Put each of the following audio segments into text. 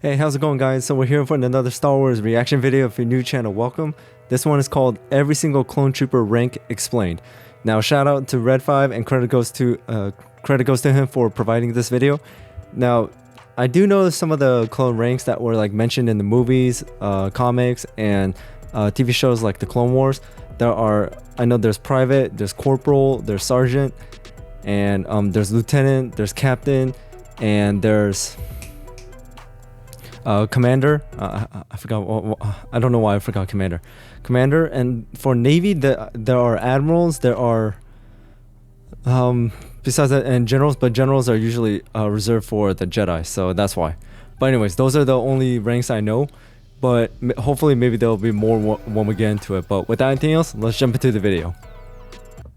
Hey, how's it going, guys? So we're here for another Star Wars reaction video. If you're new channel, welcome. This one is called Every Single Clone Trooper Rank Explained. Now, shout out to Red5 and credit goes to him for providing this video. Now, I do know some of the clone ranks that were like mentioned in the movies, comics, and TV shows like the Clone Wars. I know there's Private, there's Corporal, there's Sergeant, and there's Lieutenant, there's Captain, and there's Commander. I forgot. I don't know why I forgot Commander. And for Navy, there are admirals. There are besides that, and generals. But generals are usually reserved for the Jedi, so that's why. But anyways, those are the only ranks I know. But hopefully, maybe there'll be more when we get into it. But without anything else, let's jump into the video.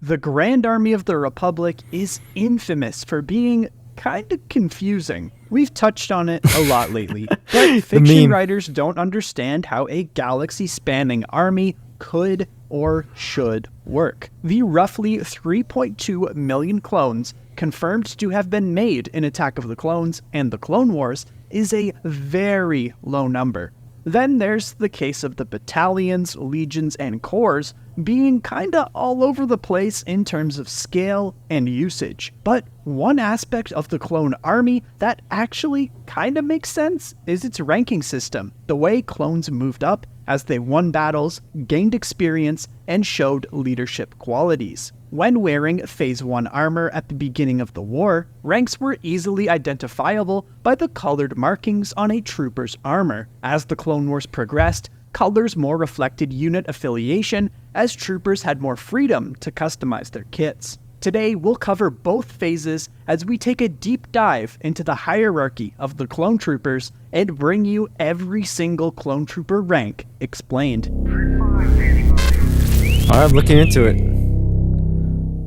The Grand Army of the Republic is infamous for being kind of confusing. We've touched on it a lot lately, but fiction writers don't understand how a galaxy-spanning army could or should work. The roughly 3.2 million clones confirmed to have been made in Attack of the Clones and the Clone Wars is a very low number. Then there's the case of the battalions, legions, and corps being kinda all over the place in terms of scale and usage. But one aspect of the clone army that actually kinda makes sense is its ranking system. The way clones moved up as they won battles, gained experience, and showed leadership qualities. When wearing Phase 1 armor at the beginning of the war, ranks were easily identifiable by the colored markings on a trooper's armor. As the Clone Wars progressed, colors more reflected unit affiliation as troopers had more freedom to customize their kits. Today, we'll cover both phases as we take a deep dive into the hierarchy of the clone troopers and bring you every single clone trooper rank explained. Alright, I'm looking into it.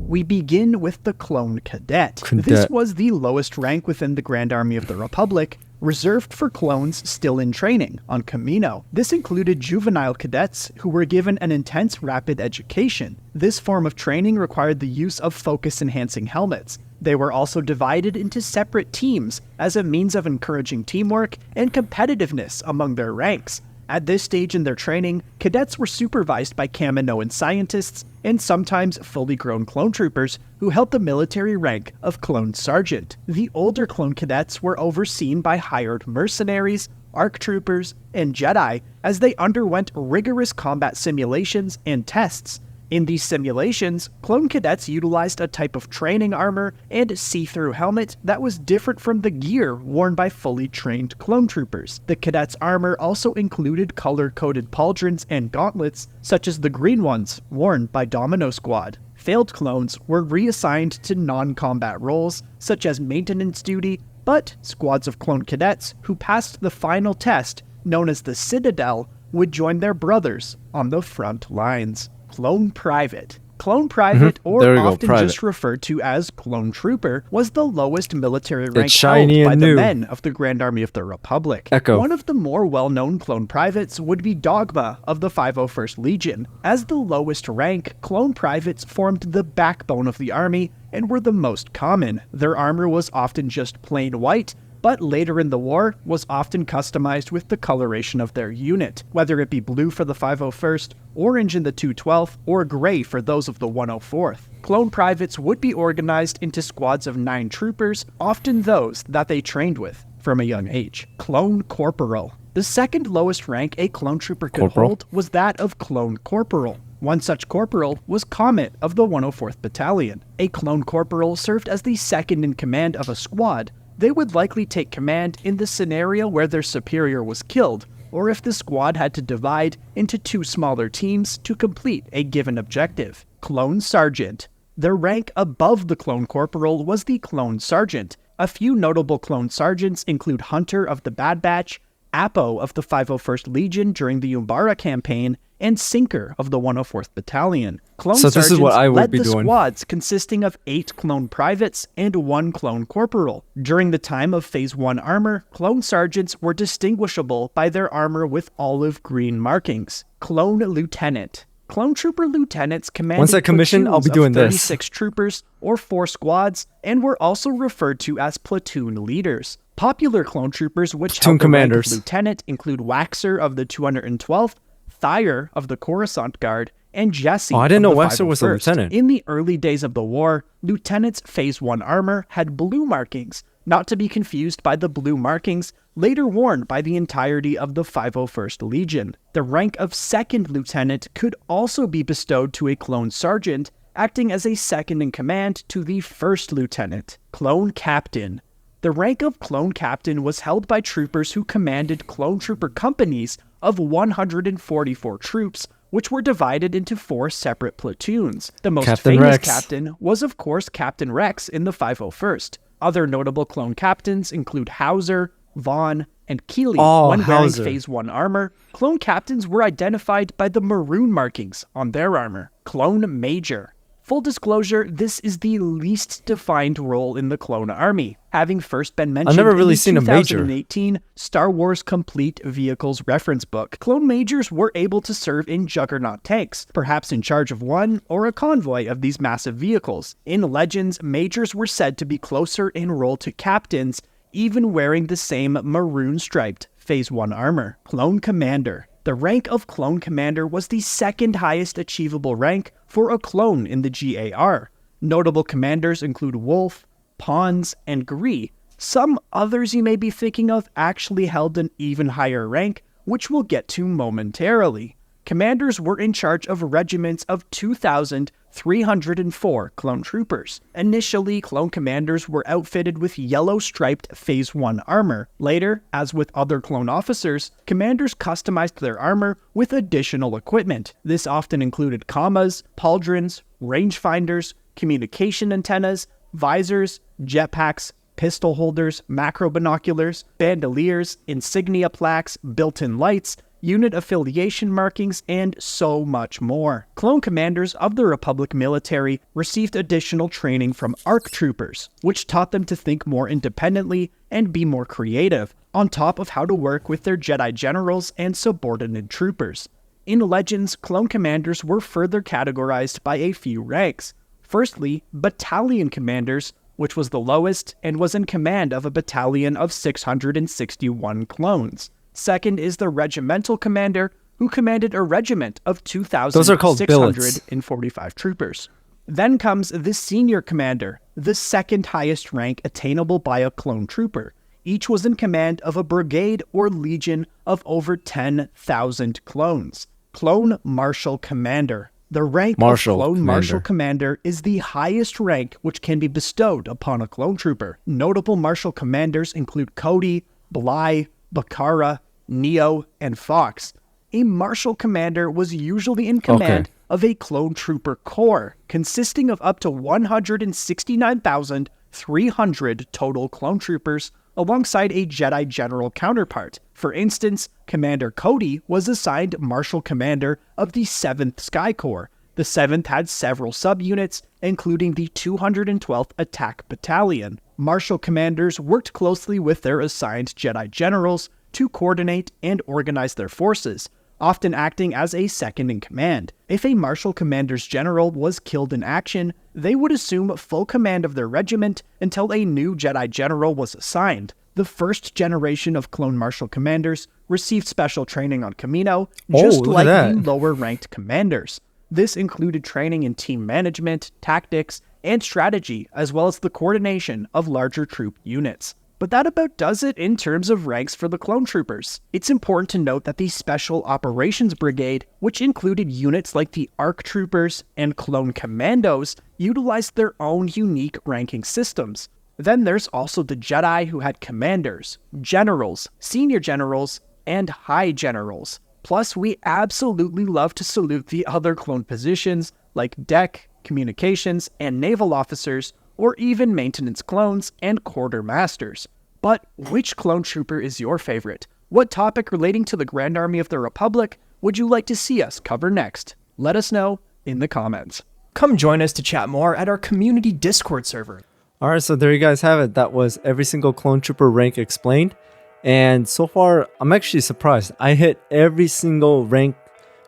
We begin with the Clone Cadet. This was the lowest rank within the Grand Army of the Republic, reserved for clones still in training on Kamino. This included juvenile cadets who were given an intense rapid education. This form of training required the use of focus-enhancing helmets. They were also divided into separate teams as a means of encouraging teamwork and competitiveness among their ranks. At this stage in their training, cadets were supervised by Kaminoan scientists and sometimes fully grown clone troopers who held the military rank of Clone Sergeant. The older clone cadets were overseen by hired mercenaries, ARC troopers, and Jedi as they underwent rigorous combat simulations and tests. In these simulations, clone cadets utilized a type of training armor and see-through helmet that was different from the gear worn by fully trained clone troopers. The cadets' armor also included color-coded pauldrons and gauntlets, such as the green ones worn by Domino Squad. Failed clones were reassigned to non-combat roles, such as maintenance duty, but squads of clone cadets who passed the final test, known as the Citadel, would join their brothers on the front lines. Clone Private. Clone Private, or often just referred to as Clone Trooper, was the lowest military rank held by the men of the Grand Army of the Republic. One of the more well-known Clone Privates would be Dogma of the 501st Legion. As the lowest rank, Clone Privates formed the backbone of the army and were the most common. Their armor was often just plain white, but later in the war was often customized with the coloration of their unit, whether it be blue for the 501st, orange in the 212th, or gray for those of the 104th. Clone Privates would be organized into squads of 9 troopers, often those that they trained with from a young age. Clone Corporal. The second lowest rank a clone trooper could hold was that of Clone Corporal. One such corporal was Comet of the 104th Battalion. A clone corporal served as the second in command of a squad. They would likely take command in the scenario where their superior was killed, or if the squad had to divide into 2 smaller teams to complete a given objective. Clone Sergeant. Their rank above the Clone Corporal was the Clone Sergeant. A few notable Clone Sergeants include Hunter of the Bad Batch, Apo of the 501st Legion during the Umbara campaign, and Sinker of the 104th Battalion. Clone Sergeants led the squads consisting of 8 clone privates and 1 clone corporal. During the time of Phase 1 armor, Clone Sergeants were distinguishable by their armor with olive green markings. Clone Lieutenant. Clone Trooper lieutenants commanded once I commission, I'll be platoons doing of this. 36 troopers or 4 squads, and were also referred to as platoon leaders. Popular clone troopers which Platoon held the rank of commanders. lieutenant include Waxer of the 212th, Thyre of the Coruscant Guard, and Jesse. Oh, I didn't of know the Waxer was a 501st. lieutenant. In the early days of the war, lieutenants' Phase 1 armor had blue markings, not to be confused by the blue markings later worn by the entirety of the 501st Legion. The rank of second lieutenant could also be bestowed to a clone sergeant, acting as a second in command to the first lieutenant. Clone captain. The rank of clone captain was held by troopers who commanded clone trooper companies of 144 troops, which were divided into 4 separate platoons. The most Captain famous Rex. captain was, of course, Captain Rex in the 501st. Other notable clone captains include Hauser, Vaughn, and Keeley. Oh, When wearing Hauser. Phase 1 armor, clone captains were identified by the maroon markings on their armor. Clone Major. Full disclosure, this is the least defined role in the clone army, having first been mentioned never really in the seen a major. 2018 Star Wars Complete Vehicles reference book. Clone majors were able to serve in Juggernaut tanks, perhaps in charge of one or a convoy of these massive vehicles. In Legends, majors were said to be closer in role to captains, even wearing the same maroon-striped Phase 1 armor. Clone Commander. The rank of Clone Commander was the second highest achievable rank for a clone in the GAR. Notable commanders include Wolf, Pons, and Gree. Some others you may be thinking of actually held an even higher rank, which we'll get to momentarily. Commanders were in charge of regiments of 2,304 clone troopers. Initially, clone commanders were outfitted with yellow-striped Phase 1 armor. Later, as with other clone officers, commanders customized their armor with additional equipment. This often included commas, pauldrons, rangefinders, communication antennas, visors, jetpacks, pistol holders, macro binoculars, bandoliers, insignia plaques, built-in lights, unit affiliation markings, and so much more. Clone commanders of the Republic military received additional training from ARC troopers, which taught them to think more independently and be more creative, on top of how to work with their Jedi generals and subordinate troopers. In Legends, clone commanders were further categorized by a few ranks. Firstly, battalion commanders, which was the lowest and was in command of a battalion of 661 clones. Second is the regimental commander, who commanded a regiment of Those are called billets. 2,645 troopers. Then comes the senior commander, the second highest rank attainable by a clone trooper. Each was in command of a brigade or legion of over 10,000 clones. Clone Marshal Commander. The rank of Clone Marshal Commander is the highest rank which can be bestowed upon a clone trooper. Notable Marshal Commanders include Cody, Bly, Bakara, Neo, and Fox. A Marshal Commander was usually in command of a clone trooper corps, consisting of up to 169,300 total clone troopers, alongside a Jedi General counterpart. For instance, Commander Cody was assigned Marshal Commander of the 7th Sky Corps. The 7th had several subunits, including the 212th Attack Battalion. Marshal Commanders worked closely with their assigned Jedi Generals to coordinate and organize their forces, often acting as a second-in-command. If a Marshal Commander's general was killed in action, they would assume full command of their regiment until a new Jedi General was assigned. The first generation of Clone Marshal Commanders received special training on Kamino, just like the lower-ranked commanders. This included training in team management, tactics, and strategy, as well as the coordination of larger troop units. But that about does it in terms of ranks for the clone troopers. It's important to note that the Special Operations Brigade, which included units like the ARC Troopers and Clone Commandos, utilized their own unique ranking systems. Then there's also the Jedi, who had commanders, generals, senior generals, and high generals. Plus, we absolutely love to salute the other clone positions like deck, communications, and naval officers, or even maintenance clones and quartermasters. But which clone trooper is your favorite? What topic relating to the Grand Army of the Republic would you like to see us cover next? Let us know in the comments. Come join us to chat more at our community Discord server. Alright, so there you guys have it. That was every single clone trooper rank explained. And so far, I'm actually surprised. I hit every single rank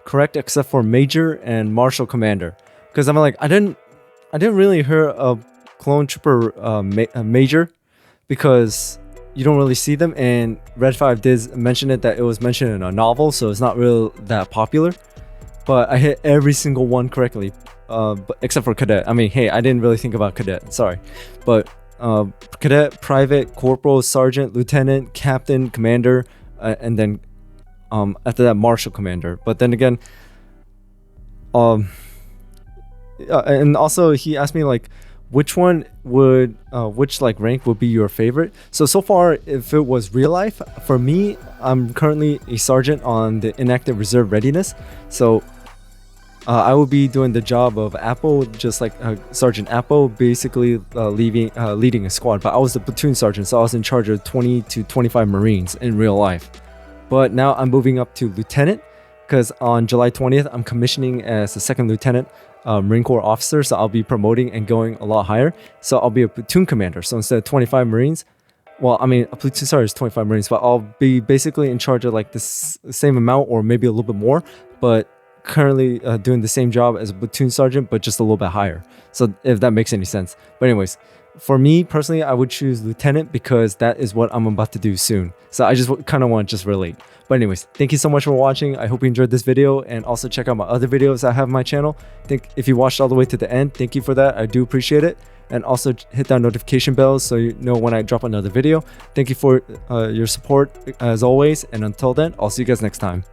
correct except for Major and Marshal Commander. Because I'm like, I didn't really hear a clone trooper Major, because you don't really see them, and Red 5 did mention it that it was mentioned in a novel, so it's not real that popular. But I hit every single one correctly, except for Cadet. I mean, hey, I didn't really think about Cadet, sorry. But Cadet, Private, Corporal, Sergeant, Lieutenant, Captain, Commander, and then after that, Marshal Commander. But then again, and also he asked me like, which one would which like rank would be your favorite. So far, if it was real life, for me, I'm currently a sergeant on the inactive reserve readiness, so I will be doing the job of Apple, just like Sergeant Apple, basically leading a squad. But I was the platoon sergeant, so I was in charge of 20 to 25 Marines in real life. But now I'm moving up to lieutenant, because on July 20th I'm commissioning as a second lieutenant Marine Corps officer, so I'll be promoting and going a lot higher. So I'll be a platoon commander. So instead of 25 Marines, well, I mean, a platoon sergeant is 25 Marines, but I'll be basically in charge of like the same amount or maybe a little bit more, but currently doing the same job as a platoon sergeant, but just a little bit higher. So if that makes any sense. But anyways, for me personally, I would choose lieutenant because that is what I'm about to do soon. So I just kind of want to just relate. But anyways, thank you so much for watching. I hope you enjoyed this video, and also check out my other videos I have on my channel. If you watched all the way to the end, thank you for that. I do appreciate it. And also hit that notification bell so you know when I drop another video. Thank you for your support as always. And until then, I'll see you guys next time.